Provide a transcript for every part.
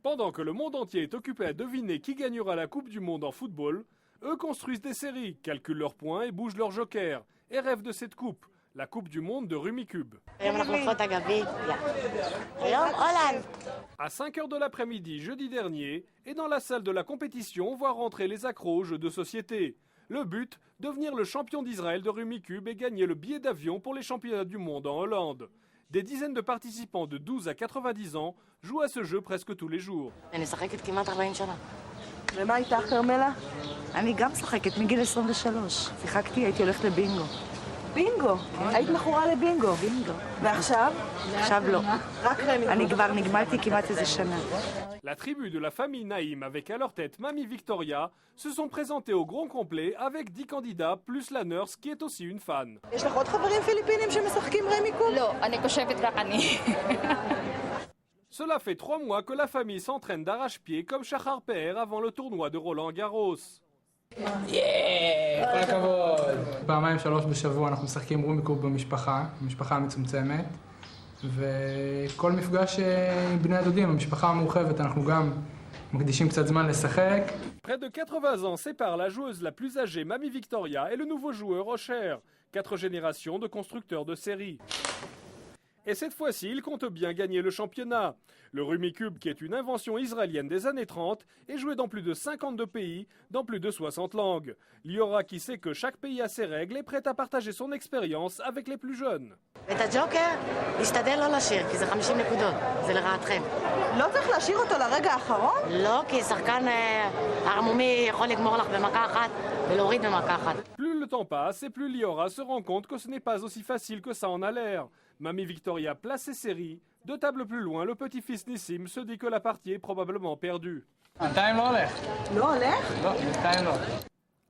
Pendant que le monde entier est occupé à deviner qui gagnera la Coupe du Monde en football, eux construisent des séries, calculent leurs points et bougent leurs jokers, et rêvent de cette coupe, la Coupe du Monde de Rummikub. À 5h de l'après-midi, jeudi dernier, et dans la salle de la compétition, on voit rentrer les accros aux jeux de société. Le but, devenir le champion d'Israël de Rummikub et gagner le billet d'avion pour les championnats du monde en Hollande. Des dizaines de participants de 12 à 90 ans jouent à ce jeu presque tous les jours. ומה איתך, כרמלה? אני גם משחקת מגיל 23. שיחקתי, הייתי הולכת לבינגו. בינגו? היית מכורה לבינגו. בינגו. ועכשיו? עכשיו לא. רק אני כבר נגמלתי כמעט איזה שנה. La tribu de la famille Naïm, avec à leur tête Mamie Victoria, se sont présentés au grand complet avec 10 candidats, plus la nurse qui est aussi une fan. יש לך עוד חברים פיליפינים שמשחקים רמיקוב? לא, אני חושבת רק אני. Cela fait 3 mois que la famille s'entraîne d'arrache-pied comme Shachar Pe'er avant le tournoi de Roland Garros. כל הכבוד. פעמיים 3 בשבוע אנחנו משחקים רומיקוב במשפחה המצומצמת, וכל מפגש עם בני הדודים, המשפחה המורחבת, אנחנו גם מקדישים קצת זמן לשחק. Près de 80 ans séparent la joueuse la plus âgée Mamie Victoria et le nouveau joueur Osher, 4 générations de constructeurs de séries. Et cette fois-ci, il compte bien gagner le championnat. Le Rummikub, qui est une invention israélienne des années 30, est joué dans plus de 52 pays, dans plus de 60 langues. Liora, qui sait que chaque pays a ses règles, est prête à partager son expérience avec les plus jeunes. את הג'וקר, להשתדל לא לשיר, כי זה 50 נקודות, זה לרעתכם. לא צריך להשאיר אותו לרגע האחרון? לא, כי שחקן ערמומי יכול לגמור לך במכה אחת ולהוריד במכה אחת. Plus le temps passe et plus Liora se rend compte que ce n'est pas aussi facile que ça en a l'air. Mamie Victoria place ses séries. 2 tables plus loin, le petit-fils Nissim se dit que la partie est probablement perdue. בינתיים לא הולך. לא הולך? לא, בינתיים לא.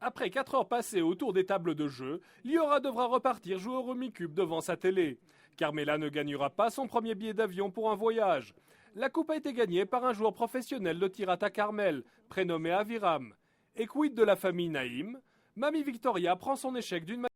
Après 4 heures passées autour des tables de jeu, Liora devra repartir jouer au Rummikub devant sa télé. Carmela ne gagnera pas son premier billet d'avion pour un voyage. La coupe a été gagnée par un joueur professionnel de Tirata Carmel, prénommé Aviram. Et quid de la famille Naïm? Mamie Victoria prend son échec d'une manière